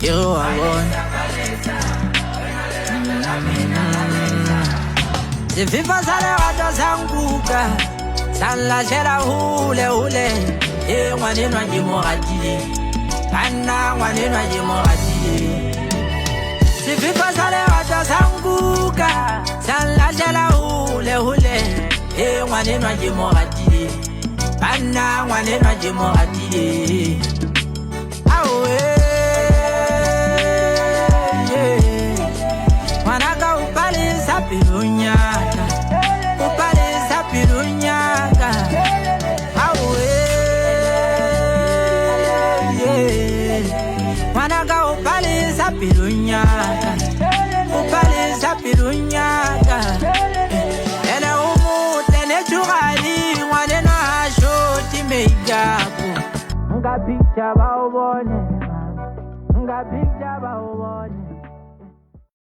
yo abona Zififa sale rato sanguka Sanlashela hule hule Mwanenu ajimorati Kana mwanenu ajimorati Zififa sale rato sanguka Sanlashela hule hule Mwanenu ajimorati Kana mwanenu ajimorati Awe Mwanaka upalisa pilunyaka Upalisa pilunyaka Awe Mwanaka upalisa pilunyaka Upalisa pilunyaka Ene umutene chugani Mwanena ashoti meigaku Nga picture ba ubone Nga picture ba ubone